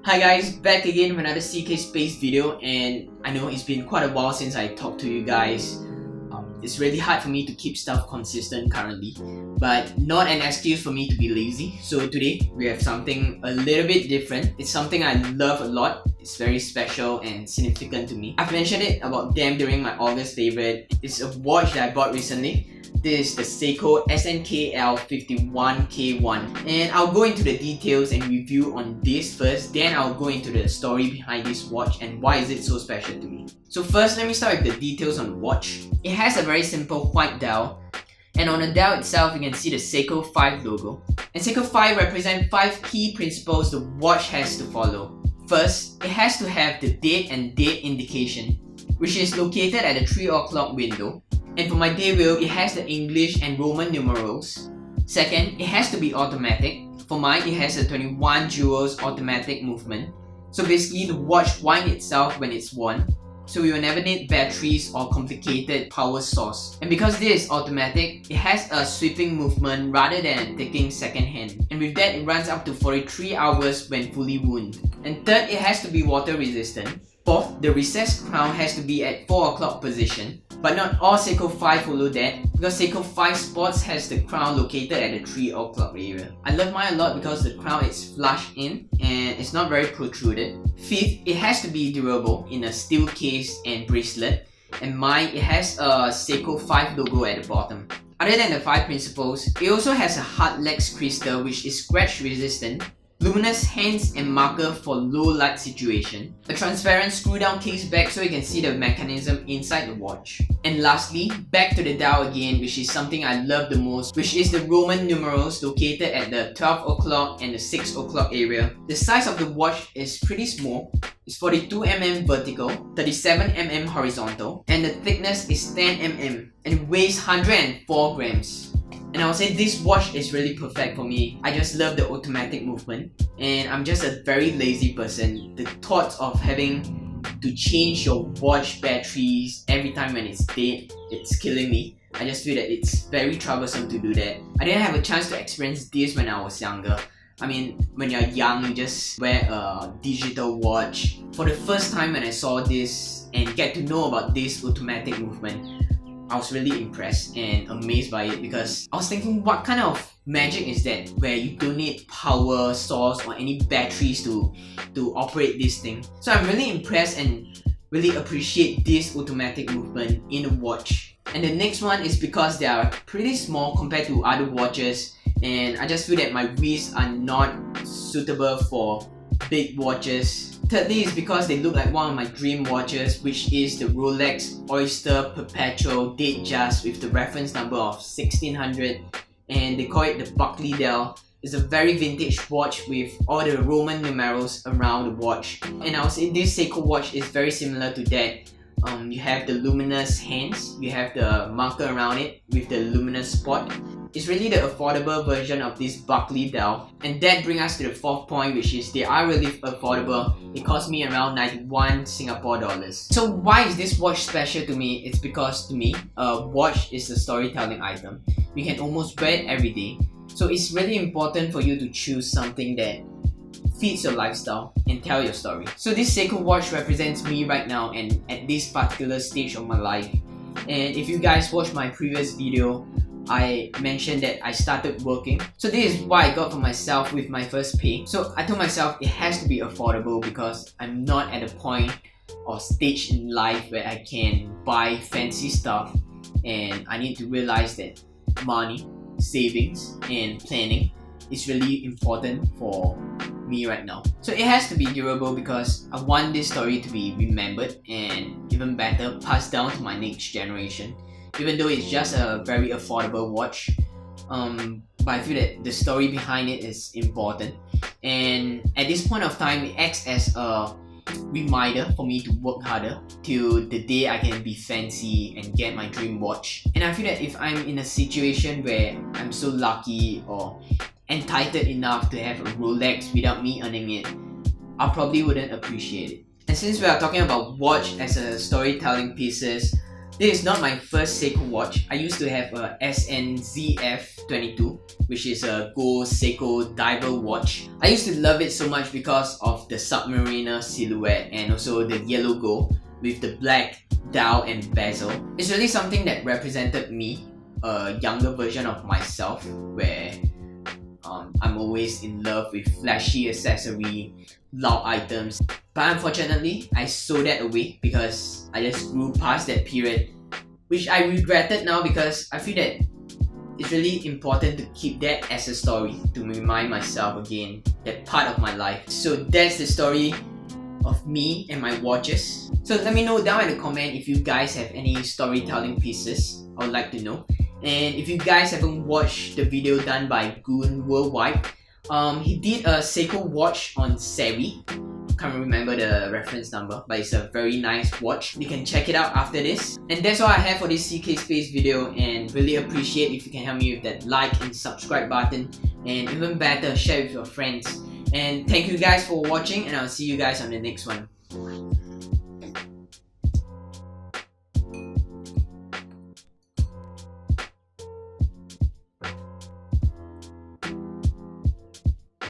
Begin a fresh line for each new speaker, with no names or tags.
Hi guys, back again with another CKSPACE video, and I know it's been quite a while since I talked to you guys. It's really hard for me to keep stuff consistent currently, but not an excuse for me to be lazy. So today we have something a little bit different. It's something I love a lot. It's very special and significant to me. I've mentioned it about them during my August favorite. It's a watch that I bought recently. This is the Seiko SNKL51K1, and I'll go into the details and review on this first, then I'll go into the story behind this watch and why is it so special to me. So first, let me start with the details on the watch. It has a very simple white dial, and on the dial itself you can see the Seiko 5 logo. And Seiko 5 represents 5 key principles the watch has to follow. First, it has to have the date and date indication, which is located at the 3 o'clock window. And for my day wheel, it has the English and Roman numerals. Second, it has to be automatic. For mine, it has a 21 joules automatic movement. So basically, the watch winds itself when it's worn. So we will never need batteries or complicated power source. And because this is automatic, it has a sweeping movement rather than taking second hand. And with that, it runs up to 43 hours when fully wound. And third, it has to be water resistant. Fourth, the recessed crown has to be at 4 o'clock position. But not all Seiko 5 follow that, because Seiko 5 Sports has the crown located at the 3 o'clock area. I love mine a lot because the crown is flush in and it's not very protruded. Fifth, it has to be durable in a steel case and bracelet. And mine, it has a Seiko 5 logo at the bottom. Other than the 5 principles, it also has a hard legs crystal which is scratch resistant, luminous hands and marker for low light situation, a transparent screw down case back so you can see the mechanism inside the watch. And lastly, back to the dial again, which is something I love the most, which is the Roman numerals located at the 12 o'clock and the 6 o'clock area. The size of the watch is pretty small. It's 42mm vertical, 37mm horizontal, and the thickness is 10mm and it weighs 104 grams. And I would say this watch is really perfect for me. I just love the automatic movement, and I'm just a very lazy person. The thoughts of having to change your watch batteries every time when it's dead, it's killing me. I just feel that it's very troublesome to do that. I didn't have a chance to experience this when I was younger. I mean, when you're young, you just wear a digital watch. For the first time when I saw this and get to know about this automatic movement, I was really impressed and amazed by it, because I was thinking, what kind of magic is that where you don't need power source or any batteries to operate this thing. So I'm really impressed and really appreciate this automatic movement in a watch. And the next one is because they are pretty small compared to other watches, and I just feel that my wrists are not suitable for big watches. Thirdly is because they look like one of my dream watches, which is the Rolex Oyster Perpetual Datejust with the reference number of 1600, and they call it the Buckley Dial. It's a very vintage watch with all the Roman numerals around the watch, and I would say this Seiko watch is very similar to that. You have the luminous hands, you have the marker around it with the luminous spot. It's really the affordable version of this Buckley dial. And that brings us to the fourth point, which is they are really affordable. It cost me around 91 Singapore dollars. So why is this watch special to me? It's because to me, a watch is a storytelling item. You can almost wear it every day. So it's really important for you to choose something that fits your lifestyle and tell your story. So this Seiko watch represents me right now and at this particular stage of my life. And if you guys watched my previous video, I mentioned that I started working. So this is what I got for myself with my first pay. So I told myself it has to be affordable because I'm not at a point or stage in life where I can buy fancy stuff, and I need to realize that money, savings and planning is really important for me right now. So it has to be durable because I want this story to be remembered and even better passed down to my next generation. Even though it's just a very affordable watch, but I feel that the story behind it is important, and at this point of time it acts as a reminder for me to work harder till the day I can be fancy and get my dream watch. And I feel that if I'm in a situation where I'm so lucky or entitled enough to have a Rolex without me earning it, I probably wouldn't appreciate it. And since we are talking about watch as a storytelling pieces, This is not my first Seiko watch. I used to have a SNKL51K1, which is a gold Seiko diver watch. I used to love it so much because of the submariner silhouette and also the yellow gold with the black dial and bezel. It's really something that represented me, a younger version of myself, where I'm always in love with flashy accessory, loud items. But unfortunately, I sold that away because I just grew past that period, which I regretted now because I feel that it's really important to keep that as a story to remind myself again that part of my life. So that's the story of me and my watches. So let me know down in the comment if you guys have any storytelling pieces. I would like to know. And if you guys haven't watched the video done by Goon Worldwide, he did a Seiko watch on Sevi. Can't remember the reference number, but it's a very nice watch. You can check it out after this. And that's all I have for this CKSPACE video, and really appreciate if you can help me with that like and subscribe button, and even better, share with your friends. And thank you guys for watching, and I'll see you guys on the next one.